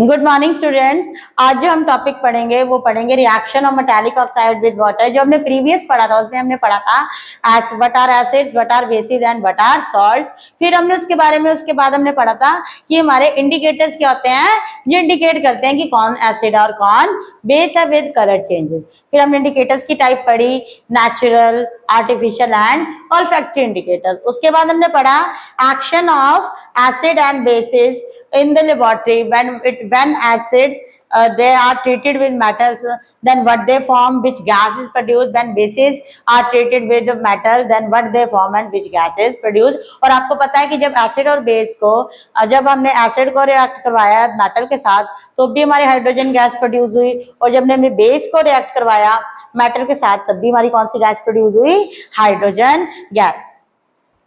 Good morning students. आज जो हम टॉपिक पढ़ेंगे वो पढ़ेंगे reaction of metallic oxide with water. जो हमने प्रीवियस पढ़ा था उसमें हमने पढ़ा था what are acids, what are bases and what are salts. फिर हमने उसके बारे में उसके बाद हमने पढ़ा था कि हमारे इंडिकेटर्स क्या होते हैं जो इंडिकेट करते हैं कि कौन एसिड और कौन बेस है विद कलर चेंजेस। फिर हमने इंडिकेटर्स की टाइप पढ़ी, natural, artificial and olfactory indicator. उसके बाद हमने पढ़ा action of acid and basis in the laboratory when acids they are treated with metals, then what they form, which gas is produced, when bases are treated with metal, then what they form and which gas is produced। और आपको पता है कि जब acid और base को जब हमने एसिड को रिएक्ट करवाया मेटल के साथ तो भी हमारी हाइड्रोजन गैस प्रोड्यूस हुई, और जब हमने बेस को रिएक्ट करवाया मेटल के साथ तब भी हमारी कौन सी गैस प्रोड्यूस हुई, हाइड्रोजन गैस।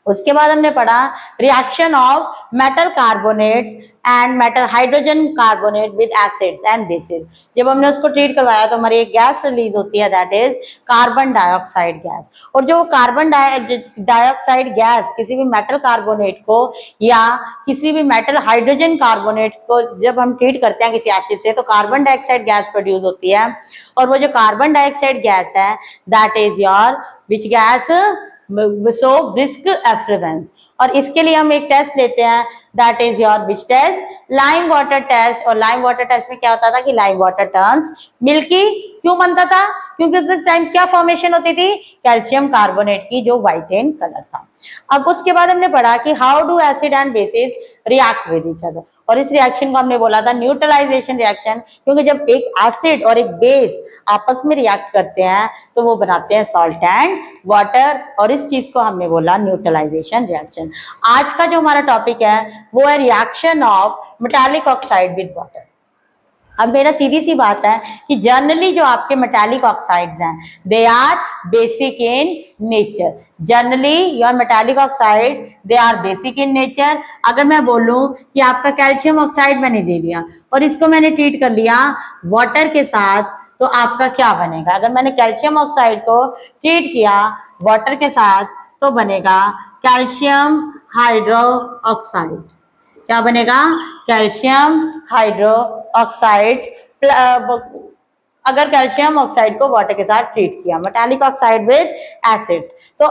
उसके बाद हमने पढ़ा reaction of metal carbonates and metal hydrogen carbonate with acids and bases. जब हमने उसको ट्रीट करवाया तो हमारी एक गैस रिलीज होती है, that is carbon dioxide gas. और जो कार्बन डाइऑक्साइड गैस किसी भी मेटल कार्बोनेट को या किसी भी मेटल हाइड्रोजन कार्बोनेट को जब हम ट्रीट करते हैं किसी एसिड से तो कार्बन डाइऑक्साइड गैस प्रोड्यूस होती है। और वो जो कार्बन डाइऑक्साइड गैस है that is your which gas, so brisk effluence. और इसके लिए हम एक टेस्ट लेते हैं that is your which test, lime water test. और लाइम वाटर टेस्ट में क्या होता था कि लाइम वाटर टर्न्स मिल्की। क्यों बनता था? क्योंकि उस टाइम क्या फॉर्मेशन होती थी, कैल्शियम कार्बोनेट की, जो व्हाइट इन कलर था। अब उसके बाद हमने पढ़ा कि how do acid and basis react with each other, और इस रिएक्शन को हमने बोला था न्यूट्रलाइजेशन रिएक्शन, क्योंकि जब एक एसिड और एक बेस आपस में रिएक्ट करते हैं तो वो बनाते हैं सॉल्ट एंड वाटर, और इस चीज को हमने बोला न्यूट्रलाइजेशन रिएक्शन। आज का जो हमारा टॉपिक है वो है reaction of metallic oxide with water. अब मेरा सीधी सी बात है कि जनरली जो आपके मेटालिक ऑक्साइड्स हैं they are basic in nature. Generally your metallic oxide they are basic in nature. अगर मैं बोलूं कि आपका कैल्शियम ऑक्साइड मैंने ले लिया और इसको मैंने ट्रीट कर लिया वाटर के साथ तो आपका क्या बनेगा? अगर मैंने कैल्शियम ऑक्साइड को ट्रीट किया वाटर के साथ तो बनेगा कैल्शियम हाइड्रो ऑक्साइड। क्या बनेगा? Calcium hydroxides. अगर कैल्शियम ऑक्साइड को वाटर के साथ ट्रीट किया, मेटालिक ऑक्साइड विद एसिड्स, तो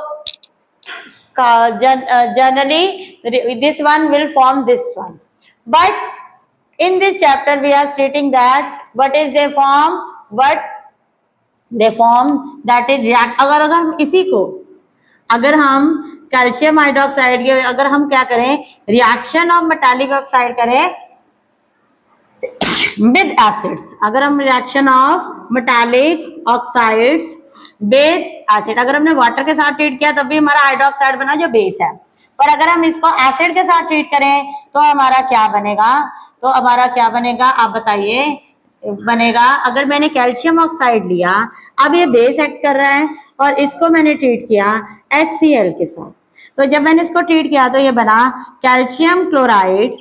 generally this one will form this one. But in this chapter we are stating that what is they form, what they form that is react. अगर हम इसी को अगर हम कैल्शियम हाइड्रोक्साइड के अगर हम क्या करें, रिएक्शन ऑफ मेटालिक ऑक्साइड करें विद एसिड्स, अगर हम reaction of metallic oxides with acid, अगर हमने वाटर के साथ ट्रीट किया तब भी हमारा हाइड्रोक्साइड बना जो बेस है, पर अगर हम इसको एसिड के साथ ट्रीट करें तो हमारा क्या बनेगा? तो हमारा क्या बनेगा आप बताइए? बनेगा, अगर मैंने कैल्शियम ऑक्साइड लिया, अब ये बेस एक्ट कर रहा है और इसको मैंने ट्रीट किया HCl के साथ, तो जब मैंने इसको ट्रीट किया तो ये बना calcium chloride,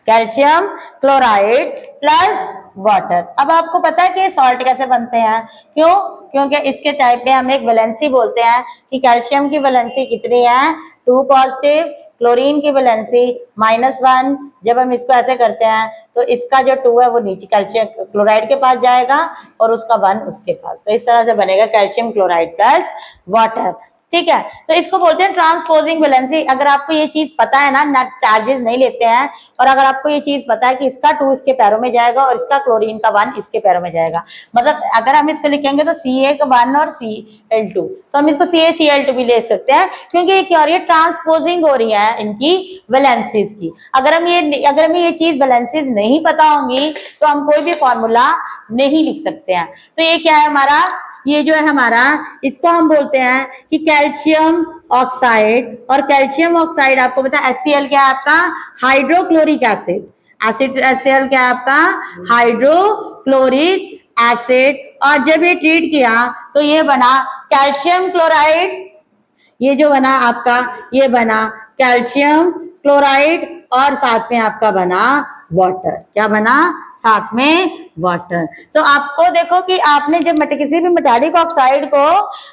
calcium chloride plus water. अब आपको पता है कि सॉल्ट कैसे बनते हैं? क्यों? क्योंकि इसके टाइप में हम एक वैलेंसी बोलते हैं कि कैल्शियम की वैलेंसी कितनी है, 2 पॉजिटिव, क्लोरीन की वैलेंसी -1। जब हम इसको ऐसे करते हैं तो इसका जो 2 है वो नीचे कैल्शियम क्लोराइड के पास जाएगा और उसका 1 उसके पास, तो इस तरह से बनेगा कैल्शियम क्लोराइड प्लस वाटर। ठीक है, तो इसको बोलते हैं ट्रांसपोजिंग वैलेंसी। अगर आपको ये चीज पता है ना, चार्जेस नहीं लेते हैं, और अगर आपको ये चीज पता है कि इसका 2 इसके पैरों में जाएगा और इसका क्लोरीन का 1 इसके पैरों में जाएगा, मतलब अगर हम इसको लिखेंगे तो Ca का 1 और Cl2, तो हम इसको CaCl2 भी ले सकते हैं, क्योंकि ये क्या हो रही है, ट्रांसपोजिंग हो रही है इनकी वैलेंसीज की। अगर हमें ये चीज वैलेंसीज नहीं पता होंगी तो हम कोई भी फॉर्मूला नहीं लिख सकते हैं। तो ये क्या है हमारा, ये जो है हमारा, इसको हम बोलते हैं कि कैल्शियम ऑक्साइड। और कैल्शियम ऑक्साइड आपको पता है HCl क्या है आपका, हाइड्रोक्लोरिक एसिड। एसिड HCl क्या है आपका, हाइड्रोक्लोरिक एसिड। और जब ये ट्रीट किया तो ये बना कैल्शियम क्लोराइड, ये जो बना आपका ये बना कैल्शियम क्लोराइड और साथ में आपका बना वाटर। क्या बना? साथ में वाटर। तो आपको देखो कि आपने जब किसी भी मेटालिक ऑक्साइड को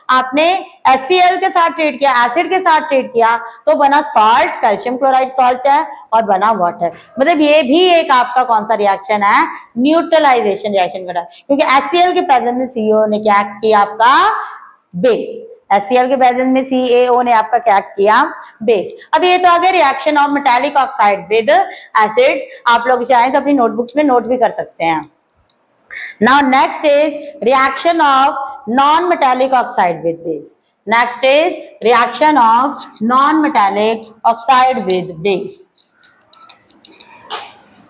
आपने HCl के साथ ट्रीट किया, एसिड के साथ ट्रीट किया, तो बना सॉल्ट, कैल्शियम क्लोराइड सॉल्ट है, और बना वाटर। मतलब ये भी एक आपका कौन सा रिएक्शन है, न्यूट्रलाइजेशन रिएक्शन का, क्योंकि HCl के प्रेजेंस में CO ने क्या किया, आपका बेस। HCl के प्रेजेंस में CaO ने आपका क्या किया, बेस। अब ये तो आगे reaction of metallic oxide with acids, आप लोग चाहें तो अपनी नोटबुक्स में नोट भी कर सकते हैं। Now next is reaction of non metallic oxide with base. Next is reaction of non metallic oxide with base.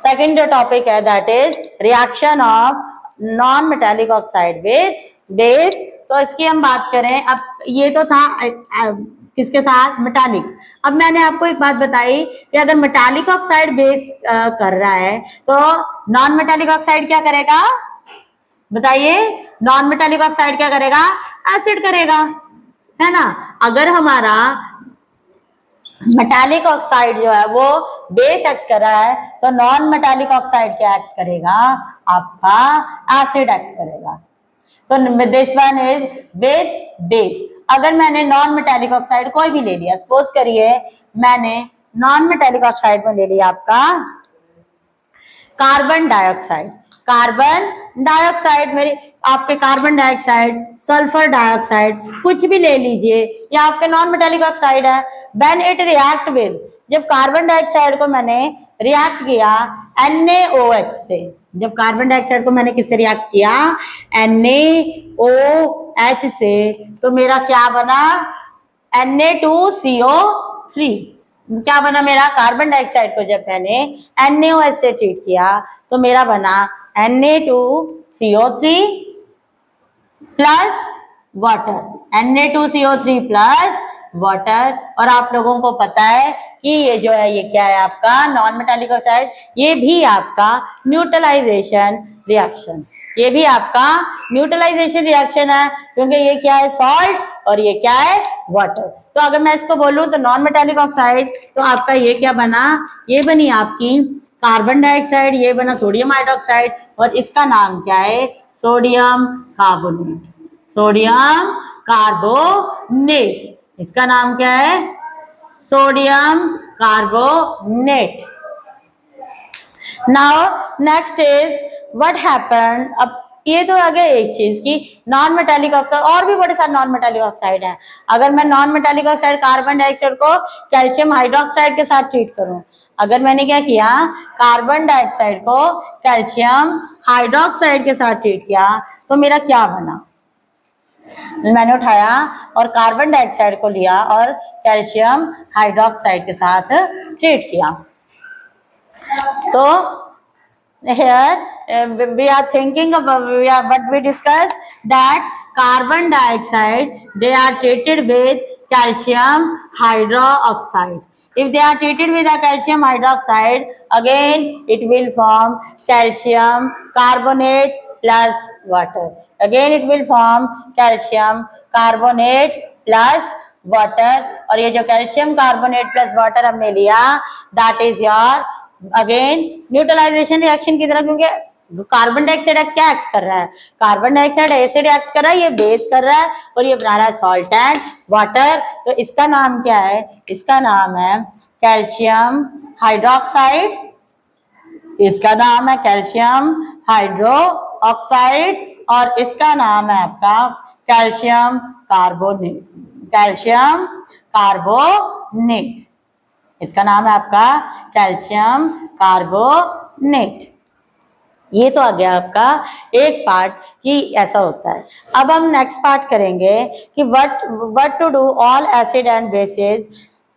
Second जो टॉपिक है that is reaction of non metallic oxide with base. तो इसकी हम बात करें, अब ये तो था किसके साथ, मेटालिक। अब मैंने आपको एक बात बताई कि अगर मेटालिक ऑक्साइड बेस कर रहा है तो नॉन मेटालिक ऑक्साइड क्या करेगा, बताइए, नॉन मेटालिक ऑक्साइड क्या करेगा, एसिड करेगा, है ना। अगर हमारा मेटालिक ऑक्साइड जो है वो बेस एक्ट कर रहा है तो नॉन मेटालिक ऑक्साइड क्या एक्ट करेगा, आपका एसिड एक्ट करेगा। तो this one is with base. अगर मैंने नॉन मेटालिक ऑक्साइड कोई भी ले लिया, सपोज करिए मैंने नॉन मेटालिक ऑक्साइड में ले लिया आपका कार्बन डाइऑक्साइड। कार्बन डाइऑक्साइड मेरे आपके कार्बन डाइऑक्साइड, सल्फर डाइऑक्साइड, कुछ भी ले लीजिए, ये आपके नॉन मेटालिक ऑक्साइड है। व्हेन इट रिएक्ट विद, जब कार्बन डाइऑक्साइड को मैंने रिएक्ट किया NaOH से, जब कार्बन डाइऑक्साइड को मैंने किससे रिएक्ट किया, NaOH से, तो मेरा क्या बना, Na2CO3। क्या बना मेरा, कार्बन डाइऑक्साइड को जब मैंने NaOH से ट्रीट किया तो मेरा बना Na2CO3 plus water, Na2CO3 plus water. और आप लोगों को पता है कि ये जो है ये क्या है आपका नॉन मेटालिक ऑक्साइड, ये भी आपका न्यूट्रलाइजेशन रिएक्शन, ये भी आपका न्यूट्रलाइजेशन रिएक्शन है, क्योंकि ये क्या है, सॉल्ट, और ये क्या है, वाटर। तो अगर मैं इसको बोलूं तो नॉन मेटालिक ऑक्साइड, तो आपका ये क्या बना, ये बनी आपकी कार्बन डाइऑक्साइड, ये बना सोडियम हाइड्रोक्साइड, और इसका नाम क्या है, सोडियम कार्बोनेट। सोडियम कार्बोनेट, इसका नाम क्या है, sodium carbonate. Now next is what happened. अब ये तो आ गया एक चीज की नॉन मेटालिक ऑक्साइड, और भी बड़े सारे नॉन मेटालिक ऑक्साइड हैं। अगर मैं non metallic oxide carbon dioxide को कैल्शियम हाइड्रोक्साइड के साथ ट्रीट करूं, अगर मैंने क्या किया, कार्बन डाइऑक्साइड को कैल्शियम हाइड्रोक्साइड के साथ ट्रीट किया, तो मेरा क्या बना, मैंने उठाया और कार्बन डाइऑक्साइड को लिया और कैल्शियम हाइड्रोक्साइड के साथ ट्रीट किया। तो here we are thinking about what we discussed, that carbon dioxide they are treated with calcium hydroxide. If they are treated with a calcium hydroxide, again it will form calcium carbonate plus water. Again it will form calcium carbonate plus water. और ये जो calcium carbonate plus water हमने लिया, that is your again neutralization reaction की तरह, क्योंकि carbon dioxide क्या act कर रहा है, कार्बन डाइऑक्साइड एसिड एक्ट कर रहा है, ये बेस कर रहा है, और ये बना रहा है सॉल्ट एंड वाटर। तो इसका नाम क्या है, इसका नाम है कैल्शियम हाइड्रोक्साइड, इसका नाम है कैल्शियम हाइड्रो ऑक्साइड, और इसका नाम है आपका कैल्शियम कार्बोनेट, कैल्शियम कार्बोनेट, इसका नाम है आपका कैल्शियम कार्बोनेट। ये तो आ गया आपका एक पार्ट कि ऐसा होता है। अब हम नेक्स्ट पार्ट करेंगे कि what to do all acid and bases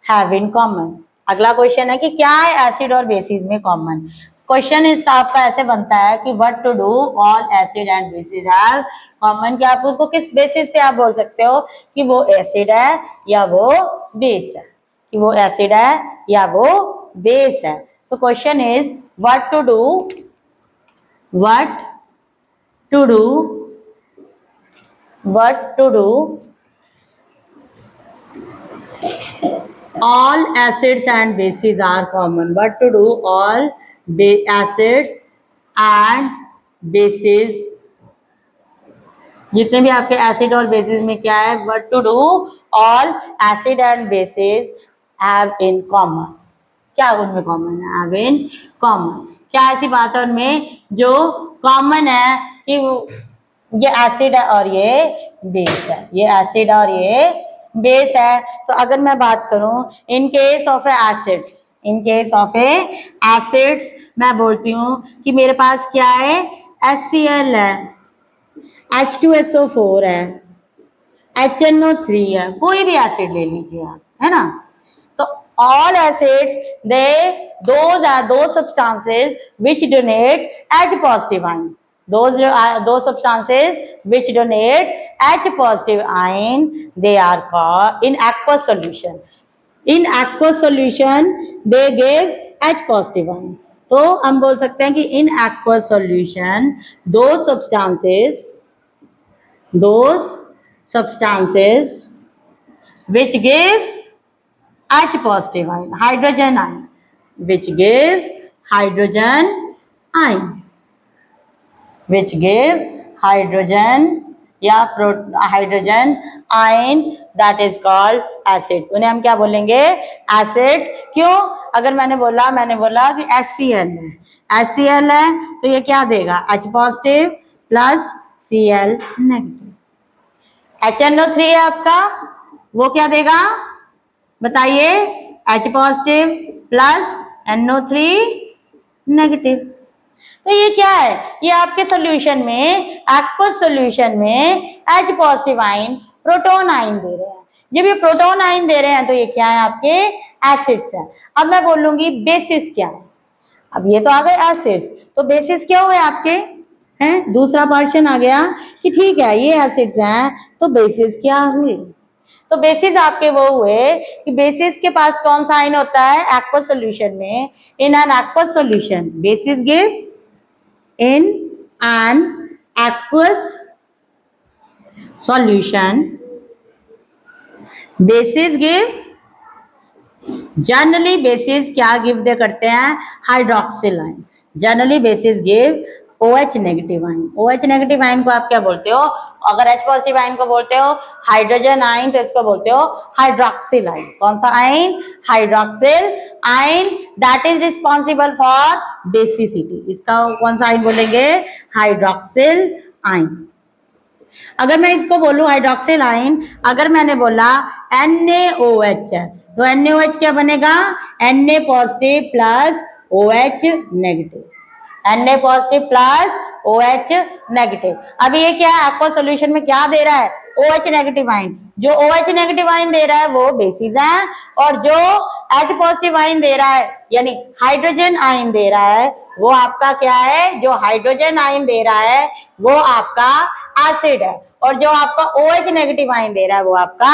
have in common. अगला क्वेश्चन है कि क्या है एसिड और बेसिस में कॉमन। क्वेश्चन इसका आपका ऐसे बनता है कि what to do all acid and bases have common, कि आप उसको किस बेसिस पे आप बोल सकते हो कि वो एसिड है या वो बेस है, कि वो एसिड है या वो बेस है। तो question is what to do all acids and bases are common. What to do all acids and bases, जितने भी आपके एसिड और बेसिस में क्या है, what to do, all acid and bases have in common, क्या उनमें कॉमन है, हैव इन कॉमन, क्या ऐसी बात है उनमें जो कॉमन है कि ये एसिड है और ये बेस है, ये एसिड और ये बेस है। तो अगर मैं बात करूं in case of acids, in case of acids मैं बोलती हूँ कि मेरे पास क्या है, HCl है, H2SO4 है, HNO3 है, कोई भी एसिड ले लीजिए आप, है ना। तो all acids those are those substances which donate H positive ion, those substances which donate H positive ion, they are called in aqueous solution, in aqueous solution they give H positive ion। तो हम बोल सकते हैं कि in aqueous solution those substances which give H positive ion, hydrogen ion, which give hydrogen ion, which give hydrogen या hydrogen ion, that is called acid. उन्हें हम क्या बोलेंगे, एसिड्स। क्यों, अगर मैंने बोला कि HCl है, HCl है तो ये क्या देगा, H positive plus Cl negative. HNO3 है आपका, वो क्या देगा बताइए, H positive plus NO3 negative. तो ये क्या है, ये आपके सॉल्यूशन में, एक्वस सॉल्यूशन में H positive ion proton ion दे रहे हैं। जब ये प्रोटॉन आयन दे रहे हैं तो ये क्या है, आपके एसिड्स हैं। अब मैं बोलूंगी बेसिस क्या है, अब ये तो आ गए एसिड्स, तो बेसिस क्या हुए आपके हैं, दूसरा पर्सन आ गया कि ठीक है ये एसिड्स हैं तो बेसिस क्या हुए। तो बेसिस आपके वो हुए कि बेसिस के पास कौन सा आयन होता है, एक्वस सॉल्यूशन में, in an aqueous solution basis give, in an aqueous solution bases give, generally basis क्या गिव दे करते हैं, hydroxyl ion. Generally basis give OH negative ion. OH negative ion को आप क्या बोलते हो, अगर H पॉजिटिव आयन को बोलते हो हाइड्रोजन आयन, तो इसको बोलते हो हाइड्रोक्सिल आयन। कौन सा ion, hydroxyl ion, that is responsible for basicity. इसका कौन सा आयन बोलेंगे, हाइड्रोक्सिल आयन। अगर मैं इसको बोलूं हाइड्रोक्सिल आयन, अगर मैंने बोला NaOH है तो NaOH क्या बनेगा, Na positive plus OH negative, Na positive plus OH negative. अब ये क्या है, एक्वस सॉल्यूशन में क्या दे रहा है, OH नेगेटिव आयन। जो OH नेगेटिव आयन दे रहा है वो बेसिस है, और जो H पॉजिटिव आयन दे रहा है यानी हाइड्रोजन आयन दे रहा है वो आपका क्या है, जो हाइड्रोजन आयन दे रहा है वो आपका एसिड है, और जो आपका OH नेगेटिव आयन दे रहा है वो आपका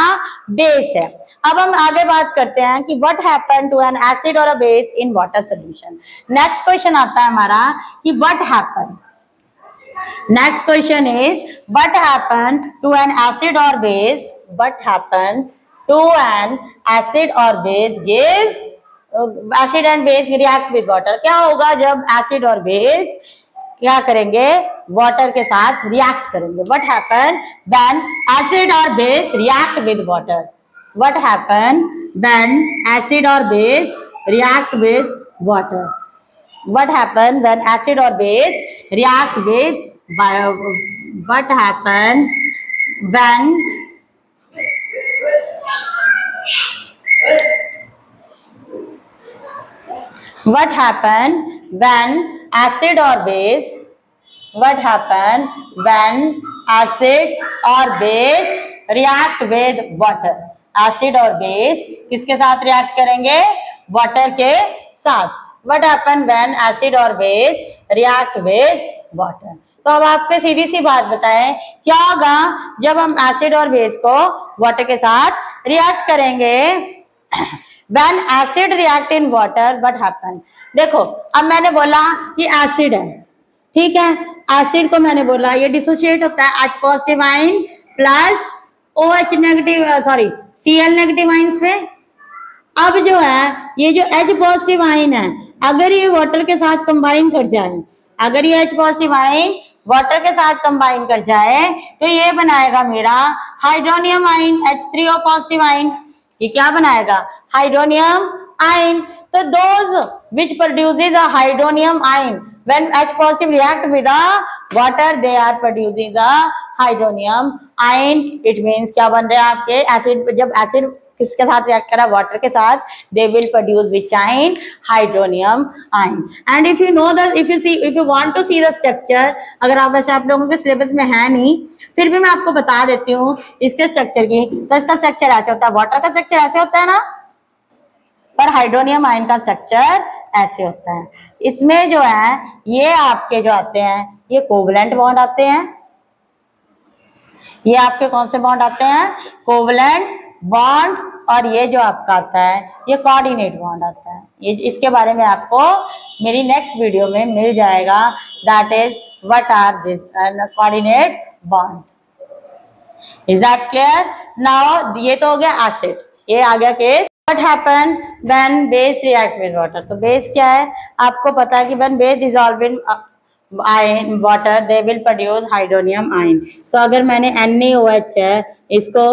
बेस है। अब हम आगे बात करते हैं कि what happen to an acid और a base in water solution. Next question आता है हमारा कि what happen, next question is what happen to an acid और base, what happen to an acid और base give, acid and base react with water. क्या होगा जब acid और बेस क्या करेंगे, वाटर के साथ रिएक्ट करेंगे। व्हाट हैपन व्हेन एसिड और base react with water, what happen when acid और base react with water, what happen when acid और base react with, what happen when what happen when acid or base, what happen when acid or base react with water, acid और base किसके साथ react करेंगे, water के साथ। what happen when acid और base react with water। तो अब आपको सीधी सी बात बताएं, क्या होगा जब हम एसिड और बेस को वाटर के साथ रिएक्ट करेंगे। When acid react in water, what happen? देखो अब मैंने बोला कि एसिड है, ठीक है, एसिड को मैंने बोला ये डिसोसिएट होता है H positive ion plus OH negative, sorry Cl negative ion से। अब जो है ये जो H पॉजिटिव आयन है अगर ये वाटर के साथ कंबाइन कर जाए अगर ये H पॉजिटिव आयन वाटर के साथ कंबाइन कर जाए तो ये बनाएगा मेरा hydronium ion, H3O positive ion. ये क्या बनाएगा? Hydronium ion. तो those which produces a hydronium ion when H positive react with the water they are producing the hydronium ion। it means क्या बन रहे हैं आपके एसिड, जब एसिड किसके साथ रिएक्ट करा? वाटर के साथ, they will produce which ion? Hydronium ion। and if you know that, if you want to see the structure, अगर आप वैसे आप लोगों के सिलेबस में है नहीं, फिर भी मैं आपको बता देती हूँ इसके स्ट्रक्चर की। तो इसका स्ट्रक्चर ऐसे होता है, वाटर का स्ट्रक्चर ऐसे होता है ना, पर हाइड्रोनियम आयन का स्ट्रक्चर ऐसे होता है। इसमें जो है ये आपके जो आते हैं ये कोवलेंट बॉन्ड आते हैं। ये आपके कौन से बॉन्ड आते हैं? Covalent bond. और ये जो आपका आता है ये कोऑर्डिनेट बॉन्ड आता है। ये इसके बारे में आपको मेरी नेक्स्ट वीडियो में मिल जाएगा, that is what are this coordinate bond. Is that clear? Now ये तो हो गया एसिड, ये आ गया case. What happen when base react with water? तो बेस क्या है? आपको पता है कि when base dissolve in ion water they will produce hydronium ion। तो अगर मैंने NaOH है इसको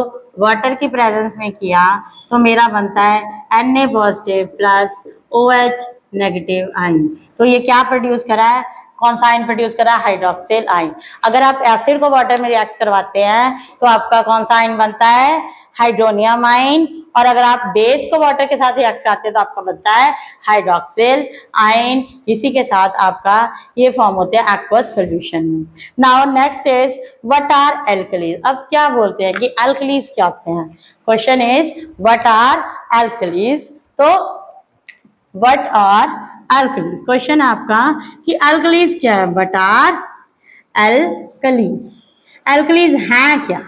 वाटर की प्रेजेंस में किया तो मेरा बनता है Na positive plus OH negative ion. तो ये क्या प्रोड्यूस करा है? कौन सा आयन प्रोड्यूस करा? Hydroxyl ion. अगर आप एसिड को वाटर में रिएक्ट करवाते हैं तो आपका कौन सा आयन बनता है? Hydronium ion. और अगर आप बेस को वाटर के साथ रिएक्ट कराते हैं तो आपका बनता है हाइड्रोक्सिल आयन। इसी के साथ आपका ये फॉर्म होते हैं एक्वस सॉल्यूशन में। Now next is what are alkalis. अब क्या बोलते हैं कि एल्कलीज क्या होते हैं? Question is what are alkalis. तो व्हाट आर एल्कलीज, क्वेश्चन आपका कि एल्कलीज क्या है? What are alkalis. एल्कलीज हैं क्या?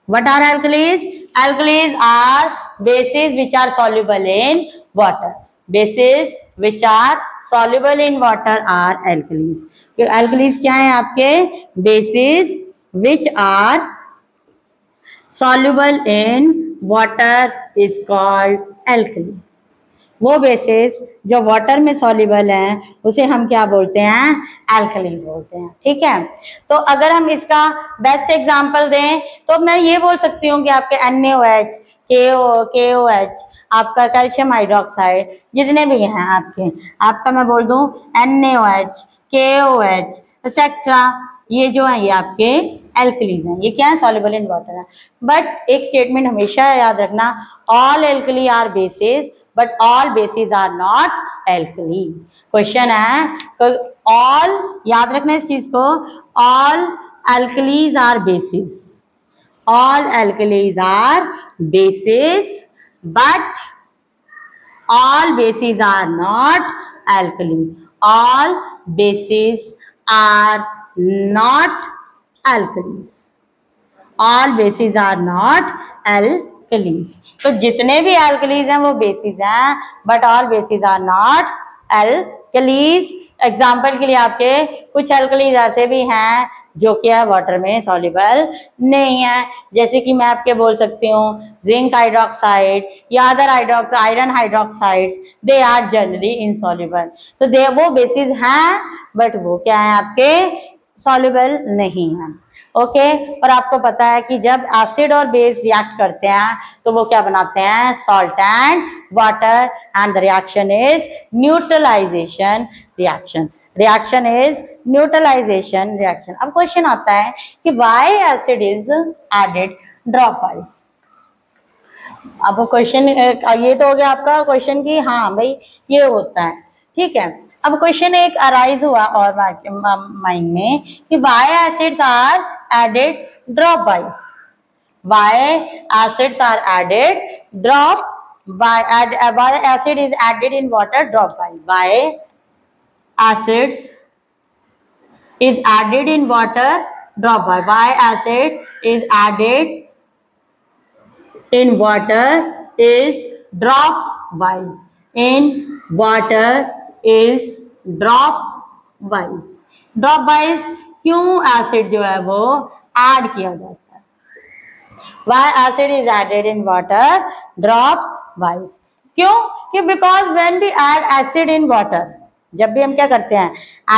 What are alkalis? Alkalis are bases which are soluble in water. Bases which are soluble in water are alkalis. तो alkalis क्या है आपके? Bases which are soluble in water is called alkali। वो basis जो water में soluble हैं उसे हम क्या बोलते हैं? एल्कलीज बोलते हैं। ठीक है, तो अगर हम इसका बेस्ट एग्जांपल दें तो मैं ये बोल सकती हूँ कि आपके NaOH, KOH, आपका कैल्शियम हाइड्रोक्साइड जितने भी हैं आपका मैं बोल दूं NaOH, KOH एक्सेट्रा, ये जो है ये आपके एल्कलीज हैं। ये क्या है? सॉल्युबल इन वाटर है। बट एक स्टेटमेंट हमेशा याद रखना, all alkali are bases but all bases are not alkali. Question है तो ऑल याद रखना इस चीज को, all alkalis are bases, all alkalis are bases but all bases are not alkali, all bases are not alkalis, all bases are not alkalis। तो जितने भी alkalis हैं वो bases हैं but all bases are not alkalis। Example के लिए आपके कुछ alkalis ऐसे भी हैं जो कि है वाटर में सॉल्युबल नहीं है, जैसे कि मैं आपके बोल सकती हूँ जिंक हाइड्रोक्साइड या other iron hydroxides, they are generally insoluble. तो दे वो बेसिस हैं बट वो क्या है आपके? सॉल्युबल नहीं है। ओके, और आपको पता है कि जब एसिड और बेस रिएक्ट करते हैं तो वो क्या बनाते हैं? Salt and water, and the reaction is neutralization reaction. Reaction is neutralization reaction. अब क्वेश्चन आता है कि why acid is added dropwise. अब क्वेश्चन ये तो हो गया आपका क्वेश्चन की हाँ भाई ये होता है, ठीक है। अब क्वेश्चन एक अराइज हुआ और माइंड में कि why acids are added dropwise, why acids are added drop why acid is added in water drop wise, why acids is added in water drop wise, why acid is added in water is drop wise, in water is drop wise। Drop wise क्यों acid जो है वो add किया जाता है? Why acid is added in water drop wise? क्यों? कि because when we add acid in water, जब भी हम क्या करते हैं,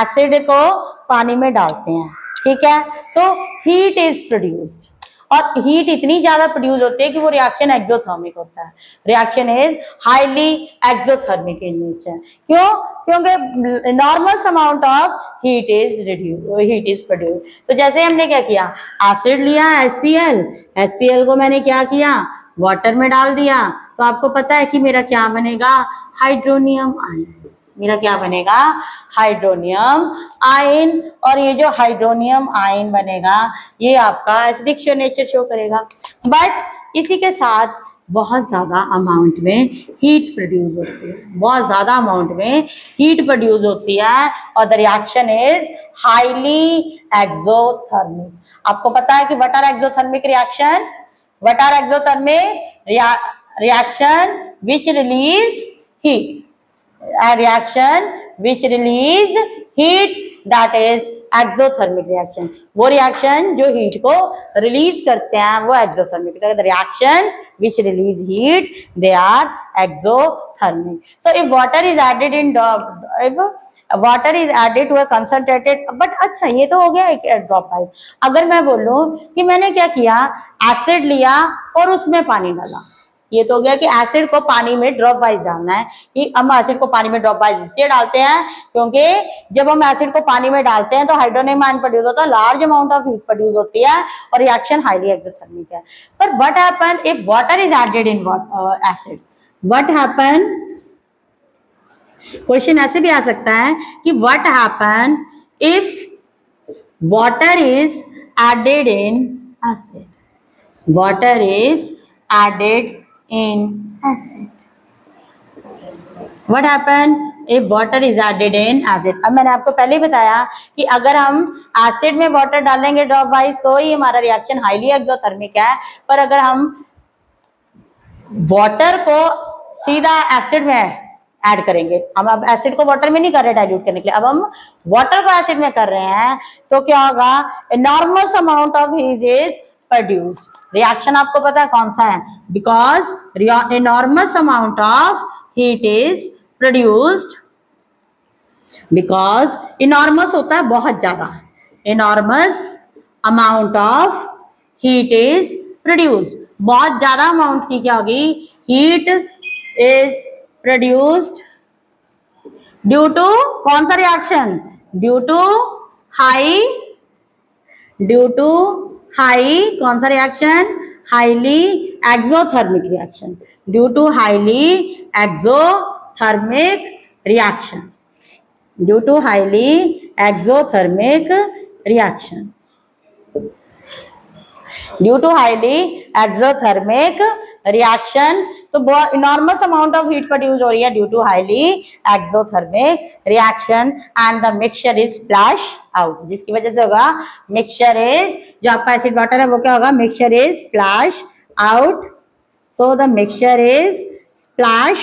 एसिड को पानी में डालते हैं, ठीक है, तो हीट इज प्रोड्यूस्ड, और हीट इतनी ज्यादा प्रोड्यूस होती है कि वो रिएक्शन एक्सोथर्मिक होता है। Reaction is highly exothermic in nature. क्यों? क्योंकि enormous amount of heat is produce. तो जैसे हमने क्या किया, एसिड लिया HCl को मैंने क्या किया, वाटर में डाल दिया, तो आपको पता है कि मेरा क्या बनेगा, हाइड्रोनियम आयन। मेरा क्या बनेगा, हाइड्रोनियम आयन। और ये जो हाइड्रोनियम आयन बनेगा ये आपका एसिडिक नेचर शो करेगा। बट इसी के साथ बहुत ज्यादा अमाउंट में हीट प्रोड्यूस होती है, बहुत ज्यादा अमाउंट में हीट प्रोड्यूस होती है, और the reaction is highly exothermic. आपको पता है कि what are exothermic reaction, what are exothermic reaction which release heat, a reaction which release heat, that is exothermic reaction। वो रिएक्शन जो हीट को रिलीज करते हैं वो exothermic. The reaction which release heat they are exothermic। So if water is added in water is added to a concentrated, but अच्छा ये तो हो गया एक ड्रॉप वाइज। अगर मैं बोलूं कि मैंने क्या किया, एसिड लिया और उसमें पानी डाला, ये तो हो गया कि एसिड को पानी में ड्रॉप वाइज डालना है। कि हम एसिड को पानी में ड्रॉप वाइज इसलिए डालते हैं क्योंकि जब हम एसिड को पानी में डालते हैं तो हाइड्रोनियम आयन प्रोड्यूस होता है, large amount of heat produce होती है और रिएक्शन हाईली एक्सोथर्मिक है। पर what happen if water is added in acid, what happen, question ऐसे भी आ सकता है कि what happen if water is added in acid, water is added in acid, what happen if water is added in acid। अब मैंने आपको पहले ही बताया कि अगर हम एसिड में वाटर डालेंगे ड्रॉप वाइज तो ही हमारा रिएक्शन हाईली एक्सोथर्मिक है। पर अगर हम वाटर को सीधा एसिड में ऐड करेंगे, हम अब एसिड को वाटर में नहीं कर रहे डाइल्यूट करने के लिए, अब हम वाटर को एसिड में कर रहे हैं, तो क्या होगा, enormous amount of heat is produced। Reaction आपको पता है कौन सा है, because enormous amount of heat is produced, because enormous होता है बहुत ज्यादा, enormous amount of heat is produced, बहुत ज्यादा अमाउंट की क्या होगी, heat is produced due to कौन सा रिएक्शन, ड्यू टू हाई कौन सा रिएक्शन, highly exothermic reaction, due to highly exothermic reaction, due to highly exothermic reaction, due to highly exothermic reaction. तो बहुत enormous amount of heat produce हो रही है due to highly exothermic reaction, and the mixture is splash out, जिसकी वजह से होगा mixture is, जो आपका एसिड वाटर है वो क्या होगा, mixture is splash out. So the mixture is splash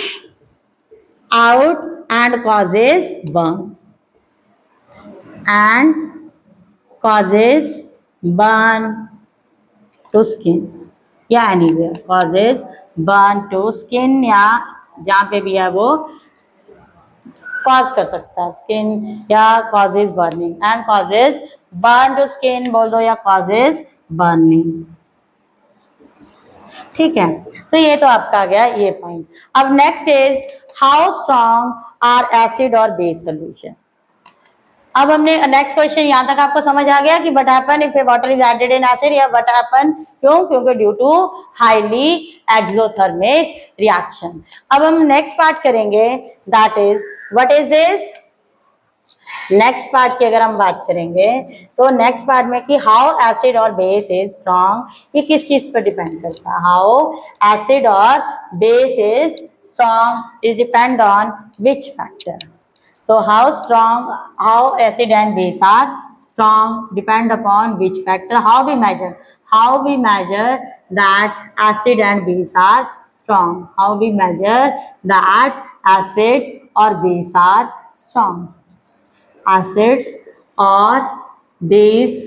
out and causes burn, and causes burn to skin या anywhere, causes burn to skin, या जहाँ पे भी है वो कॉज कर सकता है, स्किन या causes burning, and causes burn to skin बोल दो या कॉजेज बर्निंग। ठीक है, तो ये तो आपका आ गया ये पॉइंट। अब next is how strong are acid और बेस सोल्यूशन। अब हमने नेक्स्ट क्वेश्चन यहाँ तक आपको समझ आ गया कि what happen if water is added in acid, या व्हाट हैपन क्यों, क्योंकि due to highly exothermic reaction. अब हम नेक्स्ट पार्ट करेंगे, that is what is this. Next part की अगर हम बात करेंगे तो नेक्स्ट पार्ट में कि हाउ एसिड और बेस इज स्ट्रॉन्ग, ये किस चीज पर डिपेंड करता है, हाउ एसिड और base is strong is depend on which factor. So how acid and base are strong depend upon which factor, how we measure that acid and base are strong, how we measure that acid or base are strong, acids or base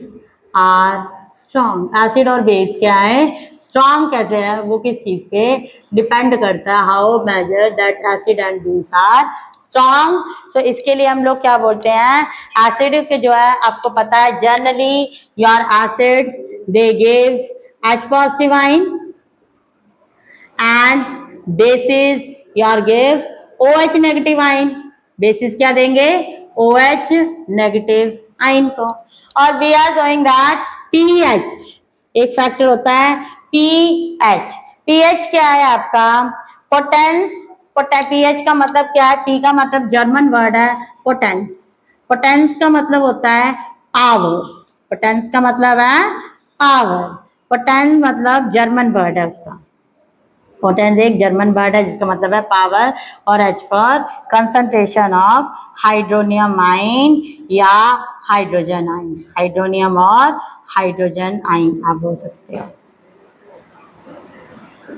are strong, acid और base क्या है, strong कैसे है, वो किस चीज पे depend करता है, how measure that acid and base are strong. तो इसके लिए हम लोग क्या बोलते हैं, एसिड के जो है आपको पता है generally your acids they give H positive ion and bases your give OH negative ion. Bases क्या देंगे, OH नेगेटिव आइन को। और we are showing that pH एक फैक्टर होता है pH। pH क्या है आपका, पोटेंस। pH का मतलब क्या है, P का मतलब जर्मन वर्ड है पोटेंस। पोटेंस का मतलब होता है पावर। पोटेंस का मतलब है पावर। पोटेंस मतलब जर्मन वर्ड है उसका। पोटेंस एक जर्मन वर्ड है जिसका मतलब है पावर। और H for concentration of hydronium आइन या हाइड्रोजन आइन। हाइड्रोनियम और हाइड्रोजन आइन आप बोल सकते हो,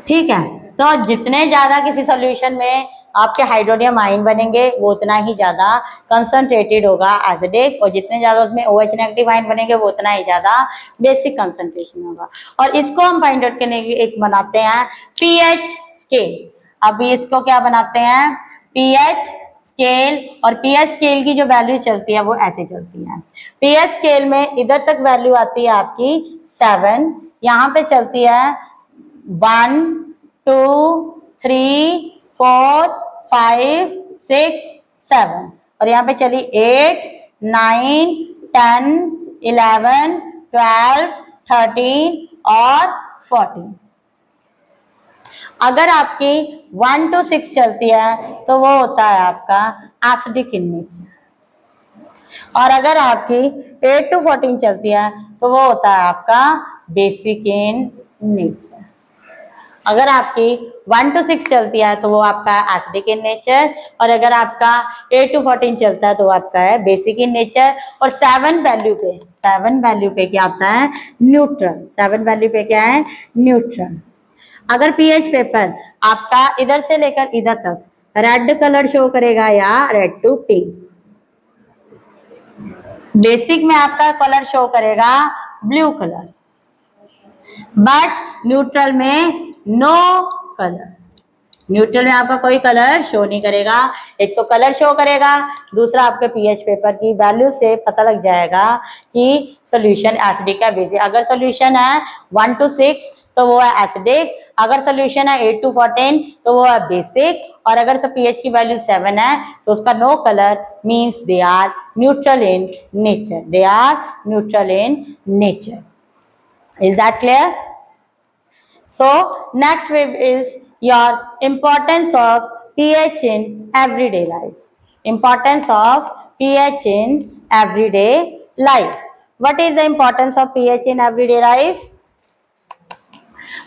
ठीक है। तो जितने ज्यादा किसी सॉल्यूशन में आपके हाइड्रोनियम आइन बनेंगे वो उतना ही ज्यादा कंसंट्रेटेड होगा एसिडिक, और जितने ज्यादा उसमें OH नेगेटिव आइन बनेंगे वो उतना ही ज्यादा बेसिक कंसंट्रेशन होगा। और इसको हम फाइंड आउट करने के एक बनाते हैं pH स्केल। अभी इसको क्या बनाते हैं, pH स्केल। और pH स्केल की जो वैल्यू चलती है वो ऐसे चलती है। pH स्केल में इधर तक वैल्यू आती है आपकी 7, यहाँ पे चलती है 1 2 3 4 5 6 7, और यहाँ पे चली 8 9 10 11 12 13 और 14। अगर आपकी 1 to 6 चलती है तो वो होता है आपका एसिडिक इन नेचर, और अगर आपकी 8 to 14 चलती है तो वो होता है आपका बेसिक इन नेचर। अगर आपकी 1 to 6 चलती है तो वो आपका एसिडिक इन नेचर, और अगर आपका 8 to 14 चलता है तो वो आपका है बेसिक इन नेचर। और 7 वैल्यू पे क्या आता है, न्यूट्रल। 7 वैल्यू पे क्या है, न्यूट्रल। अगर pH पेपर आपका इधर से लेकर इधर तक रेड कलर शो करेगा या रेड टू पिंक, बेसिक में आपका कलर शो करेगा ब्लू कलर, बट न्यूट्रल में नो कलर। न्यूट्रल में आपका कोई कलर शो नहीं करेगा। एक तो कलर शो करेगा, दूसरा आपके pH पेपर की वैल्यू से पता लग जाएगा कि सॉल्यूशन एसिडिक है बेसिक। अगर सॉल्यूशन है 1 to 6 तो वो है एसिडिक, अगर सॉल्यूशन है 8 to 14 तो वो है बेसिक, और अगर सब pH की वैल्यू 7 है तो उसका no colour means they are neutral in nature. They are neutral in nature. Is that clear? So next wave is your importance of pH in everyday life. Importance of pH in everyday life. What is the importance of pH in everyday life?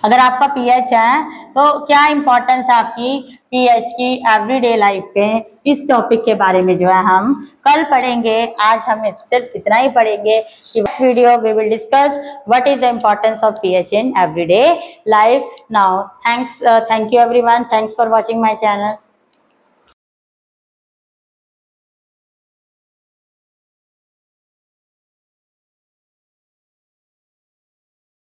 अगर आपका pH है तो क्या importance है आपकी pH की everyday life पे, इस टॉपिक के बारे में जो है हम कल पढ़ेंगे। आज हम सिर्फ इतना ही पढ़ेंगे कि next video we will discuss what is the importance of pH in everyday life. Now thank you everyone, thanks for watching my channel.